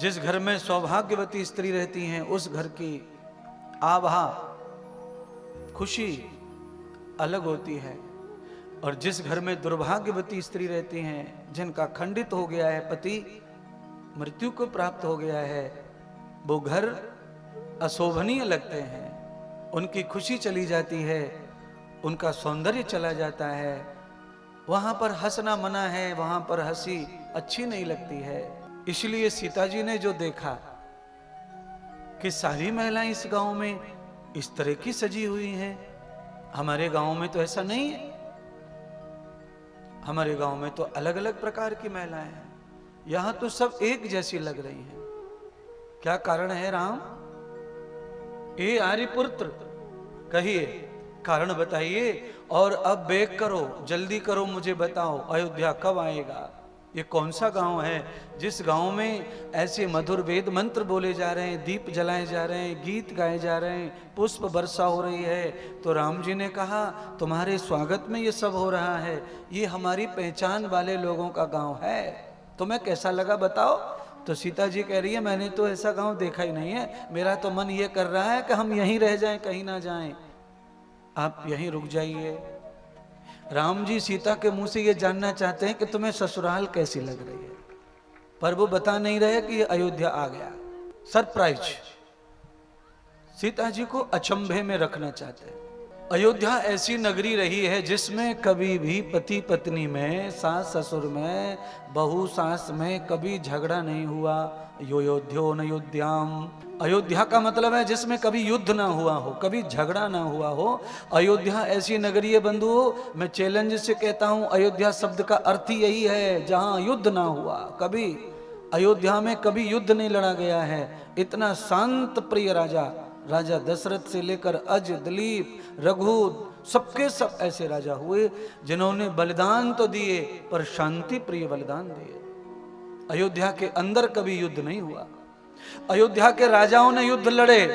जिस घर में सौभाग्यवती स्त्री रहती हैं उस घर की आभा खुशी अलग होती है, और जिस घर में दुर्भाग्यवती स्त्री रहती हैं, जिनका खंडित हो गया है पति, मृत्यु को प्राप्त हो गया है, वो घर अशोभनीय लगते हैं, उनकी खुशी चली जाती है, उनका सौंदर्य चला जाता है, वहां पर हंसना मना है, वहां पर हंसी अच्छी नहीं लगती है। इसलिए सीता जी ने जो देखा कि सारी महिलाएं इस गांव में इस तरह की सजी हुई हैं, हमारे गांव में तो ऐसा नहीं है, हमारे गांव में तो अलग अलग प्रकार की महिलाएं हैं, यहां तो सब एक जैसी लग रही हैं। क्या कारण है राम? ए आर्यपुत्र, कहिए, कारण बताइए, और अब बेग करो, जल्दी करो, मुझे बताओ अयोध्या कब आएगा? ये कौन सा गांव है जिस गांव में ऐसे मधुर वेद मंत्र बोले जा रहे हैं, दीप जलाए जा रहे हैं, गीत गाए जा रहे हैं, पुष्प वर्षा हो रही है? तो राम जी ने कहा तुम्हारे स्वागत में ये सब हो रहा है, ये हमारी पहचान वाले लोगों का गांव है, तुम्हें कैसा लगा बताओ? तो सीता जी कह रही है मैंने तो ऐसा गांव देखा ही नहीं है, मेरा तो मन ये कर रहा है कि हम यहीं रह जाएं, कहीं ना जाएं, आप यहीं रुक जाइए। राम जी सीता के मुंह से ये जानना चाहते हैं कि तुम्हें ससुराल कैसी लग रही है, पर वो बता नहीं रहे कि ये अयोध्या आ गया। सरप्राइज, सीता जी को अचंभे में रखना चाहते हैं। अयोध्या ऐसी नगरी रही है जिसमें कभी भी पति पत्नी में, सास ससुर में, बहू सास में कभी झगड़ा नहीं हुआ। योध्यो न योध्याम, अयोध्या का मतलब है जिसमें कभी युद्ध ना हुआ हो, कभी झगड़ा ना हुआ हो। अयोध्या ऐसी नगरी है बंधुओं, मैं चैलेंज से कहता हूं, अयोध्या शब्द का अर्थ ही यही है जहां युद्ध ना हुआ। कभी अयोध्या में कभी युद्ध नहीं लड़ा गया है। इतना शांत प्रिय राजा, राजा दशरथ से लेकर अज, दिलीप, रघु, सबके सब ऐसे राजा हुए जिन्होंने बलिदान तो दिए पर शांति प्रिय बलिदान दिए। अयोध्या के अंदर कभी युद्ध नहीं हुआ। अयोध्या के राजाओं ने युद्ध लड़े,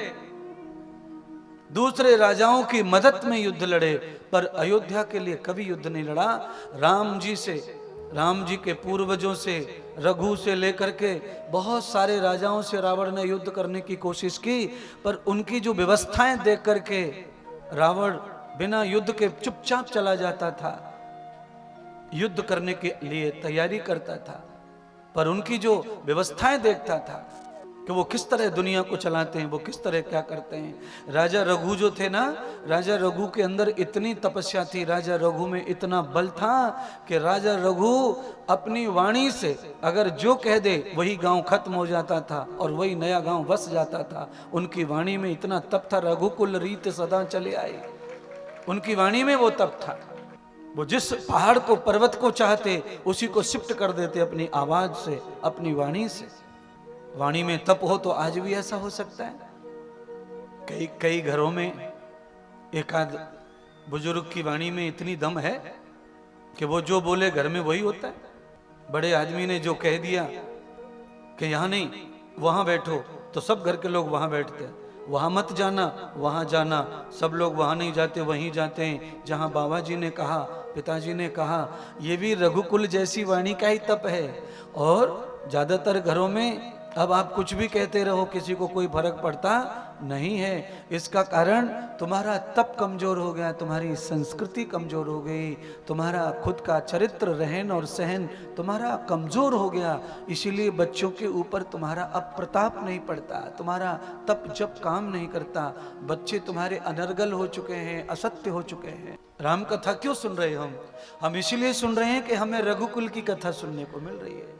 दूसरे राजाओं की मदद में युद्ध लड़े, पर अयोध्या के लिए कभी युद्ध नहीं लड़ा। राम जी से, राम जी के पूर्वजों से, रघु से लेकर के बहुत सारे राजाओं से रावण ने युद्ध करने की कोशिश की, पर उनकी जो व्यवस्थाएं देख करके रावण बिना युद्ध के चुपचाप चला जाता था, युद्ध करने के लिए तैयारी करता था, पर उनकी जो व्यवस्थाएं देखता था कि वो किस तरह दुनिया को चलाते हैं, वो किस तरह क्या करते हैं। राजा रघु जो थे ना, राजा रघु के अंदर इतनी तपस्या थी, राजा रघु में इतना बल था कि राजा रघु अपनी वाणी से अगर जो कह दे वही गांव खत्म हो जाता था और वही नया गांव बस जाता था। उनकी वाणी में इतना तप था, रघुकुल रीत सदा चले आई, उनकी वाणी में वो तप था। वो जिस पहाड़ को, पर्वत को चाहते उसी को शिफ्ट कर देते अपनी आवाज से, अपनी वाणी से। वाणी में तप हो तो आज भी ऐसा हो सकता है। कई घरों में एक आध बुजुर्ग की वाणी में इतनी दम है कि वो जो बोले घर में वही होता है। बड़े आदमी ने जो कह दिया कि यहां नहीं वहां बैठो, तो सब घर के लोग वहां बैठते हैं। वहां मत जाना, वहां जाना, सब लोग वहां नहीं जाते, वहीं जाते हैं जहां बाबा जी ने कहा, पिताजी ने कहा। ये भी रघुकुल जैसी वाणी का ही तप है। और ज्यादातर घरों में अब आप कुछ भी कहते रहो, किसी को कोई फर्क पड़ता नहीं है। इसका कारण तुम्हारा तप कमजोर हो गया, तुम्हारी संस्कृति कमजोर हो गई, तुम्हारा खुद का चरित्र, रहन और सहन तुम्हारा कमजोर हो गया। इसीलिए बच्चों के ऊपर तुम्हारा अब प्रताप नहीं पड़ता, तुम्हारा तप जब काम नहीं करता। बच्चे तुम्हारे अनर्गल हो चुके हैं, असत्य हो चुके हैं। राम कथा क्यों सुन रहे हम इसीलिए सुन रहे हैं कि हमें रघुकुल की कथा सुनने को मिल रही है।